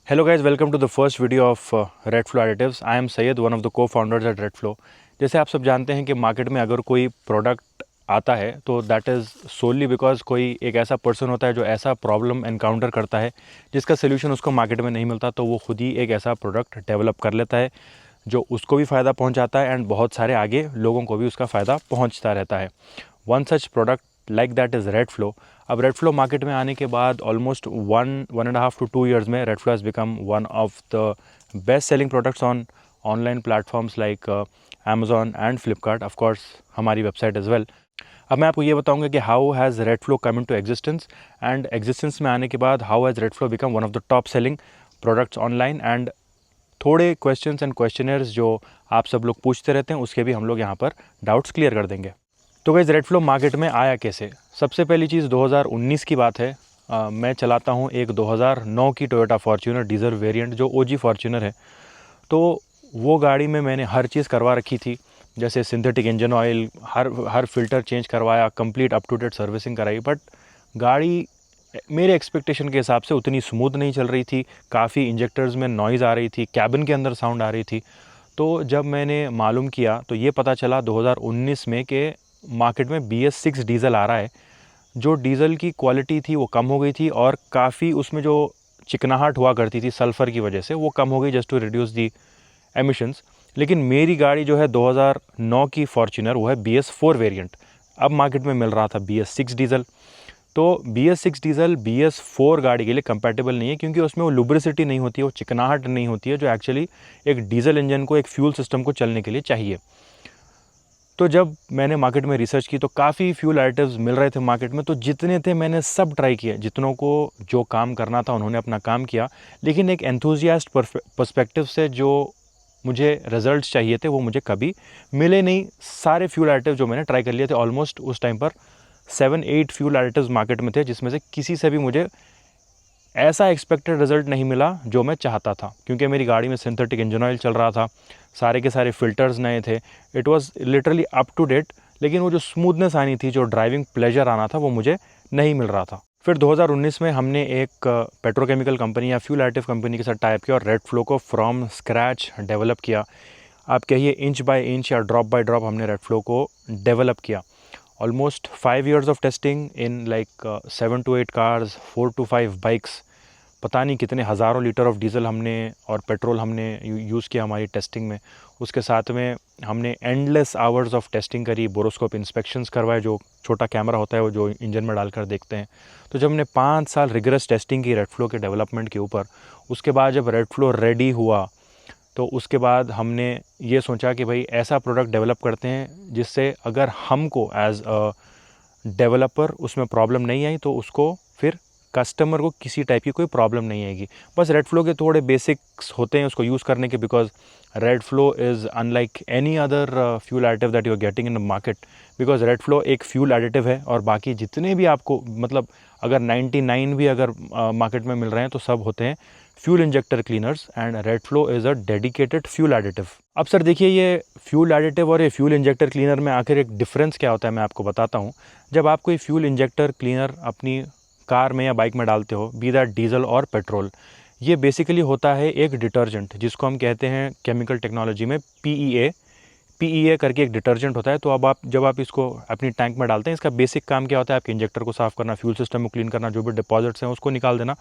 Hello guys, welcome to the first video of Redflow Additives. I am Sayed, one of the co-founders at Redflow. जैसे आप सब जानते हैं कि market में अगर कोई प्रोडक्ट आता है तो दैट इज़ सोली बिकॉज कोई एक ऐसा पर्सन होता है जो ऐसा प्रॉब्लम एनकाउंटर करता है जिसका सोल्यूशन उसको मार्केट में नहीं मिलता, तो वो खुद ही एक ऐसा प्रोडक्ट डेवलप कर लेता है जो उसको भी फ़ायदा पहुंचाता है एंड बहुत सारे आगे लोगों को भी उसका फ़ायदा पहुंचता रहता है. One such product like that is Redflow. अब रेडफ्लो मार्केट में आने के बाद ऑलमोस्ट 1.5 to 2 years में Redflow has become one of the best selling products on online platforms like Amazon and Flipkart, of course हमारी वेबसाइट एज वेल. अब मैं आपको ये बताऊंगा कि how has Redflow come into existence and existence में आने के बाद how has Redflow become one of the top selling products online, and थोड़े क्वेश्चंस एंड क्वेश्चनर्स जो आप सब लोग पूछते रहते हैं उसके भी हम लोग यहाँ पर डाउट्स क्लियर कर देंगे. तो गाइस, रेडफ्लो मार्केट में आया कैसे? सबसे पहली चीज़ 2019 की बात है. मैं चलाता हूँ एक 2009 की टोयोटा फॉर्च्यूनर डीजल वेरिएंट जो ओजी फॉर्च्यूनर है. तो वो गाड़ी में मैंने हर चीज़ करवा रखी थी, जैसे सिंथेटिक इंजन ऑयल, हर फिल्टर चेंज करवाया, complete up to date servicing कराई. बट गाड़ी मेरे एक्सपेक्टेशन के हिसाब से उतनी स्मूथ नहीं चल रही थी. काफ़ी इंजेक्टर्स में नॉइज़ आ रही थी, कैबिन के अंदर साउंड आ रही थी. तो जब मैंने मालूम किया तो ये पता चला 2019 में कि मार्केट में BS6 डीज़ल आ रहा है. जो डीज़ल की क्वालिटी थी वो कम हो गई थी और काफ़ी उसमें जो चिकनाहट हुआ करती थी सल्फ़र की वजह से वो कम हो गई, just to reduce the emissions. लेकिन मेरी गाड़ी जो है 2009 की फॉर्च्यूनर, वो है BS4 वेरिएंट. अब मार्केट में मिल रहा था BS6 डीज़ल. तो BS6 डीज़ल BS4 गाड़ी के लिए कंपैटिबल नहीं है, क्योंकि उसमें वो लुब्रिसिटी नहीं होती है, वो चिकनाहट नहीं होती है जो एक्चुअली एक डीज़ल इंजन को, एक फ्यूल सिस्टम को चलने के लिए चाहिए. तो जब मैंने मार्केट में रिसर्च की तो काफ़ी फ्यूल एडिटिव्स मिल रहे थे मार्केट में. तो जितने थे मैंने सब ट्राई किए, जितनों को जो काम करना था उन्होंने अपना काम किया. लेकिन एक एंथुजियास्ट पर्सपेक्टिव से जो मुझे रिजल्ट्स चाहिए थे वो मुझे कभी मिले नहीं. सारे फ्यूल एडिटिव जो मैंने ट्राई कर लिए थे, ऑलमोस्ट उस टाइम पर 7-8 फ्यूल एडिटिव्स मार्केट में थे, जिसमें से किसी से भी मुझे ऐसा एक्सपेक्टेड रिजल्ट नहीं मिला जो मैं चाहता था. क्योंकि मेरी गाड़ी में सिंथेटिक इंजन ऑयल चल रहा था, सारे के सारे फ़िल्टर्स नए थे, it was literally up to date. लेकिन वो जो स्मूथनेस आनी थी, जो ड्राइविंग प्लेजर आना था, वो मुझे नहीं मिल रहा था. फिर 2019 में हमने एक पेट्रोकेमिकल कंपनी या फ्यूल एडिटिव कंपनी के साथ टाइप किया और रेडफ्लो को फ्रॉम स्क्रैच डेवलप किया. आप कहिए इंच बाय इंच या ड्रॉप बाय ड्रॉप हमने रेडफ्लो को डेवलप किया. Almost 5 years of testing in like 7 to 8 cars, 4 to 5 bikes. पता नहीं कितने हज़ारों लीटर ऑफ डीज़ल हमने और पेट्रोल हमने यूज़ किया हमारी टेस्टिंग में. उसके साथ में हमने एंडलेस आवर्स ऑफ टेस्टिंग करी, बोरोस्कोप इंस्पेक्शंस करवाए, जो छोटा कैमरा होता है वो जो इंजन में डालकर देखते हैं. तो जब हमने 5 साल रिगरस टेस्टिंग की रेडफ्लो के डेवलपमेंट के ऊपर, उसके बाद जब रेडफ्लो रेडी हुआ तो उसके बाद हमने ये सोचा कि भाई ऐसा प्रोडक्ट डेवलप करते हैं जिससे अगर हमको एज अ डेवलपर उसमें प्रॉब्लम नहीं आई तो उसको फिर कस्टमर को किसी टाइप की कोई प्रॉब्लम नहीं आएगी. बस रेडफ्लो के थोड़े बेसिक्स होते हैं उसको यूज़ करने के, because Redflow is unlike any other fuel additive that you are getting in the market. Because Redflow एक फ्यूल एडिटिव है और बाकी जितने भी आपको, मतलब अगर 99 भी अगर मार्केट में मिल रहे हैं तो सब होते हैं fuel injector cleaners, and Redflow is a dedicated fuel additive. अब सर देखिए, ये फ्यूल एडिटिव और ये फ्यूल इंजेक्टर क्लीनर में आखिर एक डिफरेंस क्या होता है मैं आपको बताता हूँ. जब आप कोई फ्यूल इंजेक्टर क्लीनर अपनी कार में या बाइक में डालते हो, बी दैट डीजल और पेट्रोल, ये बेसिकली होता है एक डिटर्जेंट जिसको हम कहते हैं केमिकल टेक्नोलॉजी में पीईए करके एक डिटर्जेंट होता है. तो अब जब आप इसको अपनी टैंक में डालते हैं, इसका बेसिक काम क्या होता है? आपके इंजेक्टर को साफ़ करना, फ्यूल सिस्टम को क्लीन करना, जो भी डिपॉजिट्स हैं उसको निकाल देना.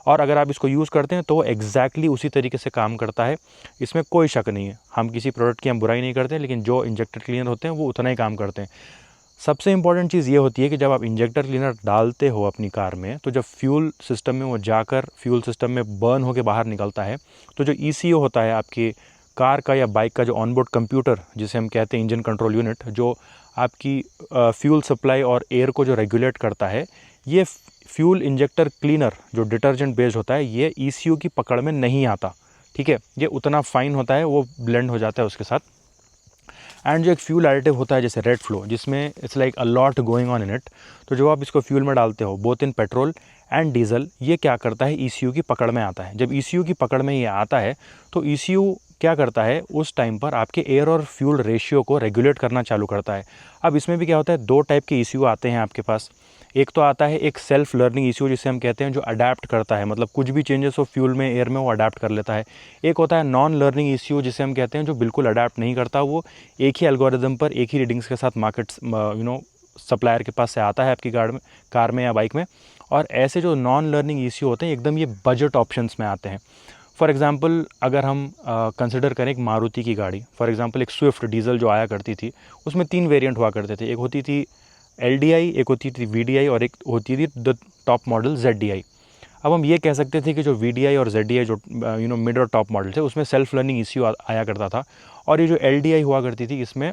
और अगर आप इसको यूज़ करते हैं तो वो एग्जैक्टली उसी तरीके से काम करता है, इसमें कोई शक नहीं है. हम किसी प्रोडक्ट की हम बुराई नहीं करते, लेकिन जो इंजेक्टर क्लीनर होते हैं वो उतना ही काम करते हैं. सबसे इंपॉर्टेंट चीज़ ये होती है कि जब आप इंजेक्टर क्लीनर डालते हो अपनी कार में, तो जब फ्यूल सिस्टम में वो जाकर फ्यूल सिस्टम में बर्न होकर बाहर निकलता है, तो जो ECU होता है आपकी कार का या बाइक का, जो ऑनबोर्ड कंप्यूटर जिसे हम कहते हैं इंजन कंट्रोल यूनिट, जो आपकी फ्यूल सप्लाई और एयर को जो रेगुलेट करता है, ये फ्यूल इंजेक्टर क्लीनर जो डिटर्जेंट बेस्ड होता है, ये ECU की पकड़ में नहीं आता. ठीक है, ये उतना फाइन होता है, वो ब्लेंड हो जाता है उसके साथ. एंड जो एक फ्यूल एडिटिव होता है जैसे रेडफ्लो, जिसमें it's like a lot going on in it, तो जब आप इसको फ्यूल में डालते हो both in petrol and diesel, ये क्या करता है? ECU की पकड़ में आता है. जब ECU की पकड़ में ये आता है तो ECU क्या करता है? उस टाइम पर आपके एयर और फ्यूल रेशियो को रेगुलेट करना चालू करता है. अब इसमें भी क्या होता है, 2 टाइप के ECU आते हैं आपके पास. एक तो आता है एक सेल्फ लर्निंग ECU जिसे हम कहते हैं, जो अडेप्ट करता है, मतलब कुछ भी चेंजेस हो फ्यूल में, एयर में, वो अडेप्ट कर लेता है। एक होता है नॉन लर्निंग ECU जिसे हम कहते हैं जो बिल्कुल अडेप्ट नहीं करता, वो एक ही एल्गोरिदम पर एक ही रीडिंग्स के साथ मार्केट सप्लायर के पास से आता है आपकी कार में या बाइक में। और ऐसे जो नॉन लर्निंग ECU होते हैं एकदम ये बजट ऑप्शंस में आते हैं। फॉर एग्जांपल अगर हम कंसिडर करें एक मारुति की गाड़ी, फॉर एग्जांपल एक स्विफ्ट डीजल जो आया करती थी, उसमें 3 वेरिएंट हुआ करते थे। एक होती थी LDI, एक होती थी VDI और एक होती थी द टॉप मॉडल ZDI। अब हम ये कह सकते थे कि जो VDI और ZDI जो मिड और टॉप मॉडल थे उसमें सेल्फ लर्निंग ECU आया करता था, और ये जो LDI हुआ करती थी इसमें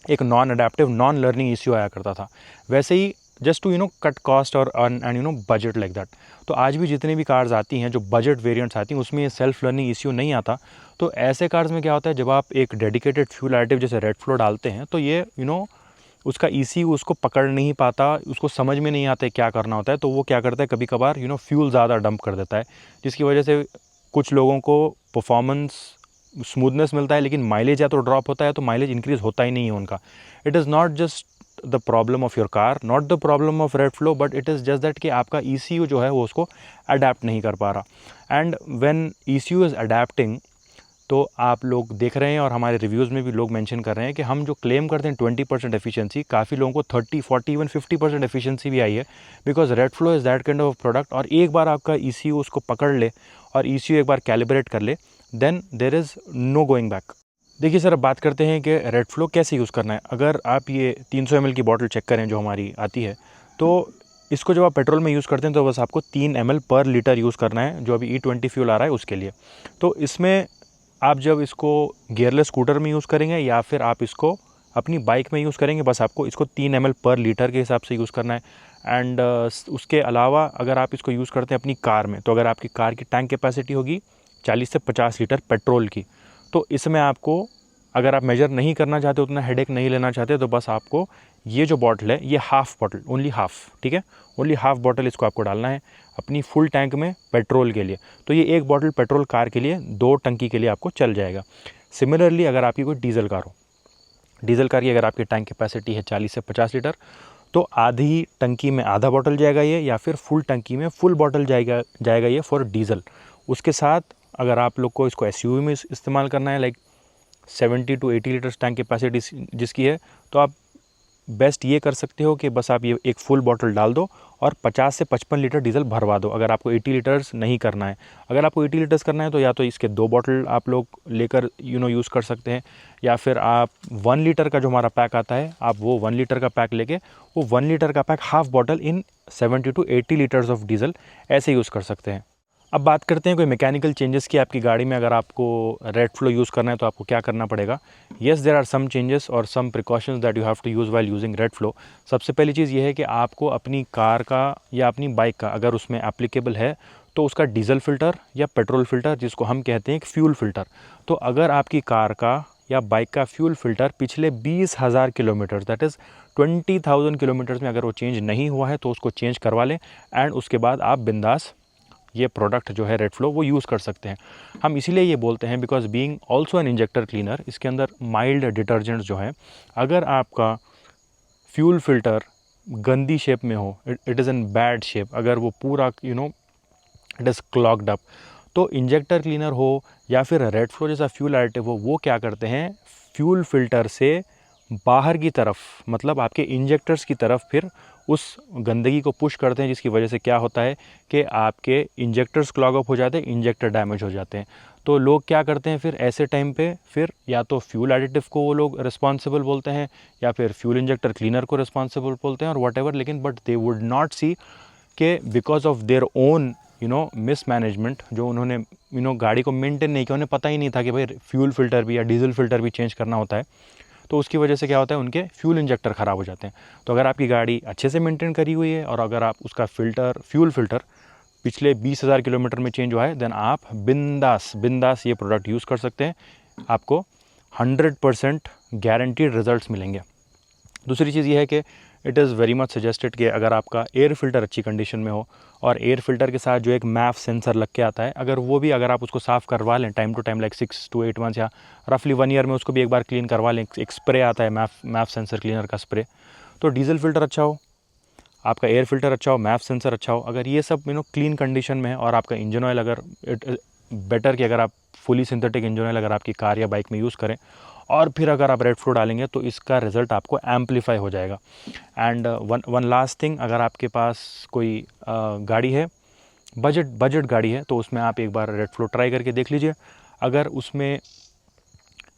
एक non adaptive non learning ECU आया करता था। वैसे ही जस्ट टू कट कॉस्ट और एंड बजट लाइक दैट। तो आज भी जितनी भी कार्स आती हैं जो बजट वेरिएंट्स आती हैं उसमें ये सेल्फ लर्निंग ECU नहीं आता। तो ऐसे कार्स में क्या होता है, जब आप एक डेडिकेटेड फ्यूल एडिटिव जैसे रेड फ्लो डालते हैं तो ये उसका ECU उसको पकड़ नहीं पाता, उसको समझ में नहीं आता है क्या करना होता है। तो वो क्या करता है, कभी कभार फ्यूल ज़्यादा डंप कर देता है, जिसकी वजह से कुछ लोगों को परफॉर्मेंस स्मूथनेस मिलता है लेकिन माइलेज या तो ड्रॉप होता है, तो माइलेज इंक्रीज़ होता ही नहीं है उनका। It is not just the problem of your car, not the problem of red flow, but it is just that कि आपका ECU जो है वो उसको अडेप्ट नहीं कर पा रहा। And when ECU is adapting, तो आप लोग देख रहे हैं और हमारे रिव्यूज़ में भी लोग मेंशन कर रहे हैं कि हम जो क्लेम करते हैं 20% एफिशिएंसी, काफ़ी लोगों को 30, 40, इवन 50% एफिशिएंसी भी आई है, because red flow is that kind of product. और एक बार आपका ECU उसको पकड़ ले और ECU एक बार कैलिब्रेट कर ले, then there is no going back. देखिए सर, अब बात करते हैं कि रेड फ्लो कैसे यूज़ करना है। अगर आप ये 300 ml की बॉटल चेक करें जो हमारी आती है, तो इसको जब आप पेट्रोल में यूज़ करते हैं तो बस आपको 3 ml पर लीटर यूज़ करना है, जो अभी E20 फ्यूल आ रहा है उसके लिए। तो इसमें आप जब इसको गियरलेस स्कूटर में यूज़ करेंगे या फिर आप इसको अपनी बाइक में यूज़ करेंगे, बस आपको इसको 3 ml पर लीटर के हिसाब से यूज़ करना है। एंड उसके अलावा अगर आप इसको यूज़ करते हैं अपनी कार में, तो अगर आपकी कार की टैंक कैपेसिटी होगी 40 से 50 लीटर पेट्रोल की, तो इसमें आपको, अगर आप मेजर नहीं करना चाहते, उतना हेडेक नहीं लेना चाहते, तो बस आपको ये जो बॉटल है ये हाफ़ बॉटल, ओनली हाफ़, ठीक है, ओनली हाफ़ बॉटल इसको आपको डालना है अपनी फुल टैंक में पेट्रोल के लिए। तो ये एक बॉटल पेट्रोल कार के लिए 2 टंकी के लिए आपको चल जाएगा। सिमिलरली अगर आपकी कोई डीजल कार हो, डीजल कार की अगर आपकी टैंक कैपेसिटी है 40 से 50 लीटर, तो आधी टंकी में आधा बॉटल जाएगा ये, या फिर फुल टंकी में फुल बॉटल जाएगा ये फॉर डीजल। उसके साथ अगर आप लोग को इसको SUV में इस्तेमाल करना है, like 70 to 80 litres tank capacity जिसकी है, तो आप बेस्ट ये कर सकते हो कि बस आप ये एक फुल बॉटल डाल दो और 50 से 55 लीटर डीजल भरवा दो, अगर आपको 80 लीटर्स नहीं करना है। अगर आपको 80 लीटर्स करना है तो या तो इसके 2 बॉटल आप लोग लेकर यूज़ कर सकते हैं, या फिर आप 1 लीटर का जो हमारा पैक आता है, आप वो 1 लीटर का पैक लेके वो 1 लीटर का pack half bottle in 70 to 80 litres of diesel ऐसे यूज़ कर सकते हैं। अब बात करते हैं कोई मैकेनिकल चेंजेस की आपकी गाड़ी में। अगर आपको रेड फ्लो यूज़ करना है तो आपको क्या करना पड़ेगा। Yes, there are some changes और some precautions that you have to use while using Redflow. सबसे पहली चीज़ ये है कि आपको अपनी कार का या अपनी बाइक का, अगर उसमें एप्लीकेबल है, तो उसका डीजल फ़िल्टर या पेट्रोल फ़िल्टर, जिसको हम कहते हैं एक फ्यूल फ़िल्टर, तो अगर आपकी कार का या बाइक का फ्यूल फ़िल्टर पिछले 20,000 किलोमीटर, दैट इज़ 20,000 किलोमीटर्स में अगर वो चेंज नहीं हुआ है तो उसको चेंज करवा लें। एंड उसके बाद आप बिंदास ये प्रोडक्ट जो है रेड फ्लो वो यूज़ कर सकते हैं। हम इसीलिए ये बोलते हैं because being also an injector cleaner, इसके अंदर माइल्ड डिटर्जेंट्स जो है, अगर आपका फ्यूल फ़िल्टर गंदी शेप में हो, it is in bad shape, अगर वो पूरा इट इज़ क्लॉग्ड अप, तो इंजेक्टर क्लीनर हो या फिर रेड फ्लो जैसा फ्यूल एडिटिव हो, वो क्या करते हैं, फ्यूल फ़िल्टर से बाहर की तरफ, मतलब आपके इंजेक्टर्स की तरफ फिर उस गंदगी को पुश करते हैं, जिसकी वजह से क्या होता है कि आपके इंजेक्टर्स क्लॉग अप हो जाते हैं, इंजेक्टर डैमेज हो जाते हैं। तो लोग क्या करते हैं फिर ऐसे टाइम पे, फिर या तो फ्यूल एडिटिव को वो लोग रिस्पॉन्सिबल बोलते हैं या फिर फ्यूल इंजेक्टर क्लीनर को रिस्पॉन्सिबल बोलते हैं और व्हाटएवर, लेकिन बट दे वुड नॉट सी कि because of their own mismanagement, जो उन्होंने गाड़ी को मेंटेन नहीं किया, उन्हें पता ही नहीं था कि भाई फ्यूल फ़िल्टर भी या डीजल फ़िल्टर भी चेंज करना होता है, तो उसकी वजह से क्या होता है, उनके फ्यूल इंजेक्टर ख़राब हो जाते हैं। तो अगर आपकी गाड़ी अच्छे से मेंटेन करी हुई है और अगर आप उसका फ्यूल फ़िल्टर पिछले 20,000 किलोमीटर में चेंज हुआ है, देन आप बिंदास ये प्रोडक्ट यूज़ कर सकते हैं, आपको 100% गारंटीड रिजल्ट्स मिलेंगे। दूसरी चीज़ ये है कि it is very much suggested कि अगर आपका एयर फ़िल्टर अच्छी कंडीशन में हो और एयर फ़िल्टर के साथ जो एक मैफ सेंसर लग के आता है, अगर आप उसको साफ़ करवा लें time to time, like 6 to 8 months या रफली 1 ईयर में उसको भी एक बार क्लीन करवा लें, एक स्प्रे आता है मैफ सेंसर क्लीनर का स्प्रे, तो डीजल फ़िल्टर अच्छा हो, आपका एयर फिल्टर अच्छा हो, मैफ सेंसर अच्छा हो, अगर ये सब क्लीन कंडीशन में है और आपका इंजन ऑयल अगर बेटर कि अगर आप फुली सिंथेटिक इंजन ऑयल अगर आपकी कार या बाइक में यूज़ करें और फिर अगर आप रेड फ्लो डालेंगे तो इसका रिज़ल्ट आपको एम्पलीफाई हो जाएगा। एंड वन लास्ट थिंग, अगर आपके पास कोई गाड़ी है, बजट गाड़ी है, तो उसमें आप एक बार रेड फ्लो ट्राई करके देख लीजिए। अगर उसमें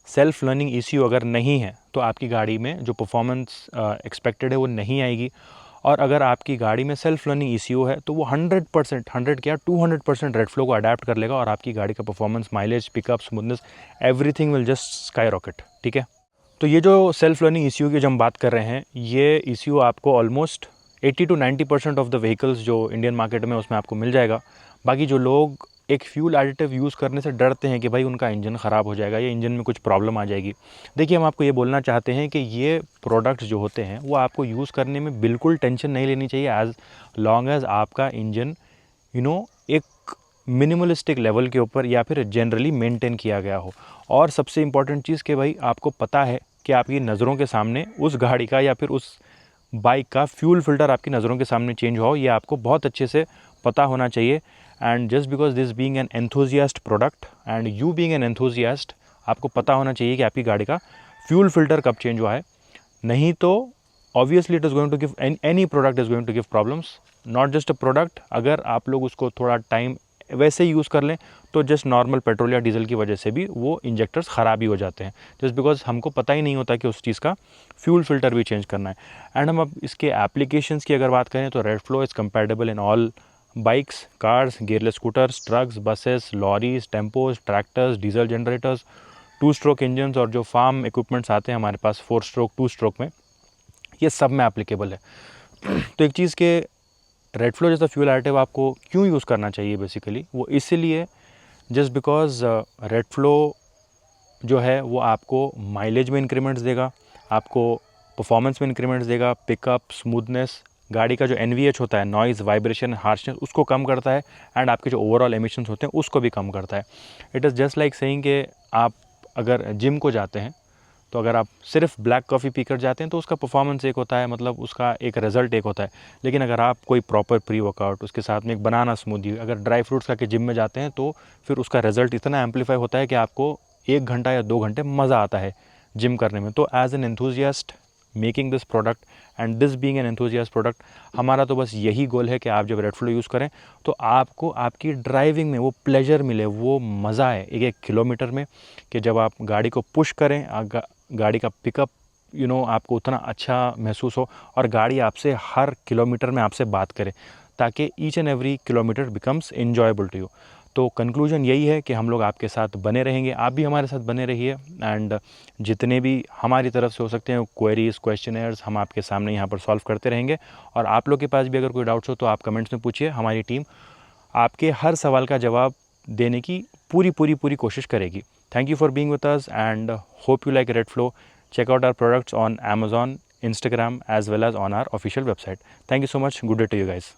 सेल्फ लर्निंग ECU अगर नहीं है तो आपकी गाड़ी में जो परफॉर्मेंस एक्सपेक्टेड है वो नहीं आएगी। और अगर आपकी गाड़ी में सेल्फ लर्निंग ECU है तो वो 100%, 100 क्या 200% रेड फ्लो को अडेप्ट कर लेगा और आपकी गाड़ी का performance, mileage, pickup, smoothness, everything will just sky rocket. ठीक है, तो ये जो सेल्फ लर्निंग ECU की जो हम बात कर रहे हैं, ये ECU आपको almost 80 to 90% of the vehicles जो इंडियन मार्केट में उसमें आपको मिल जाएगा। बाकी जो लोग एक फ्यूल एडिटिव यूज़ करने से डरते हैं कि भाई उनका इंजन ख़राब हो जाएगा या इंजन में कुछ प्रॉब्लम आ जाएगी, देखिए हम आपको ये बोलना चाहते हैं कि ये प्रोडक्ट्स जो होते हैं वो आपको यूज़ करने में बिल्कुल टेंशन नहीं लेनी चाहिए, एज लॉन्ग एज आपका इंजन एक मिनिमलिस्टिक लेवल के ऊपर या फिर जनरली मेंटेन किया गया हो। और सबसे इम्पॉर्टेंट चीज़ कि भाई आपको पता है कि आपकी नज़रों के सामने उस गाड़ी का या फिर उस बाइक का फ्यूल फिल्टर आपकी नज़रों के सामने चेंज हो, ये आपको बहुत अच्छे से पता होना चाहिए। And just because this being an enthusiast product and you being an enthusiast, आपको पता होना चाहिए कि आपकी गाड़ी का फ्यूल फिल्टर कब चेंज हुआ है। नहीं तो obviously it is going to give, any product is going to give problems, not just a product. अगर आप लोग उसको थोड़ा टाइम वैसे ही यूज़ कर लें तो जस्ट नॉर्मल पेट्रोल या डीजल की वजह से भी वो इंजेक्टर्स ख़राब ही हो जाते हैं, जस्ट बिकॉज हमको पता ही नहीं होता कि उस चीज़ का फ्यूल फिल्टर भी चेंज करना है। एंड हम अब इसके एप्लीकेशंस की अगर बात करें तो red flow is compatible in all bikes, cars, gearless scooters, trucks, buses, lorries, tempos, tractors, diesel generators, 2 stroke engines और जो फार्म इक्विपमेंट्स आते हैं हमारे पास 4 स्ट्रोक, 2 स्ट्रोक में, ये सब में एप्लीकेबल है। तो एक चीज़ के रेड फ्लो जैसा फ्यूल एडिटिव आपको क्यों यूज़ करना चाहिए, बेसिकली वो इसीलिए जस्ट बिकॉज रेड फ्लो जो है वो आपको माइलेज में इंक्रीमेंट्स देगा, आपको परफॉर्मेंस में इंक्रीमेंट्स देगा, पिकअप, स्मूथनेस, गाड़ी का जो NVH होता है, नॉइज़, वाइब्रेशन, हार्शनेस, उसको कम करता है एंड आपके जो ओवरऑल एमिशंस होते हैं उसको भी कम करता है। It is just like saying कि आप अगर जिम को जाते हैं तो अगर आप सिर्फ ब्लैक कॉफ़ी पीकर जाते हैं तो उसका परफॉर्मेंस एक होता है, मतलब उसका एक रिज़ल्ट एक होता है। लेकिन अगर आप कोई प्रॉपर प्री वर्कआउट, उसके साथ में एक बनाना स्मूदी, अगर ड्राई फ्रूट्स खा के जिम में जाते हैं तो फिर उसका रिज़ल्ट इतना एम्पलीफाई होता है कि आपको 1 घंटा या 2 घंटे मज़ा आता है जिम करने में। तो as an enthusiast making this product and this being an enthusiast product, हमारा तो बस यही गोल है कि आप जब रेड फ्लो यूज़ करें तो आपको आपकी ड्राइविंग में वो प्लेजर मिले, वो मज़ा है 1-1 किलोमीटर में, कि जब आप गाड़ी को पुश करें, गाड़ी का पिकअप आपको उतना अच्छा महसूस हो और गाड़ी आपसे हर किलोमीटर में आपसे बात करे, ताकि each and every kilometre becomes enjoyable to you. तो कंक्लूजन यही है कि हम लोग आपके साथ बने रहेंगे, आप भी हमारे साथ बने रहिए। एंड जितने भी हमारी तरफ से हो सकते हैं क्वेरीज़, क्वेश्चनर्स हम आपके सामने यहाँ पर सॉल्व करते रहेंगे। और आप लोग के पास भी अगर कोई डाउट्स हो तो आप कमेंट्स में पूछिए, हमारी टीम आपके हर सवाल का जवाब देने की पूरी कोशिश करेगी। Thank you for being with us and hope you like Red Flow. Check out our products on Amazon, Instagram as well as on our official website. Thank you so much. Good day to you guys.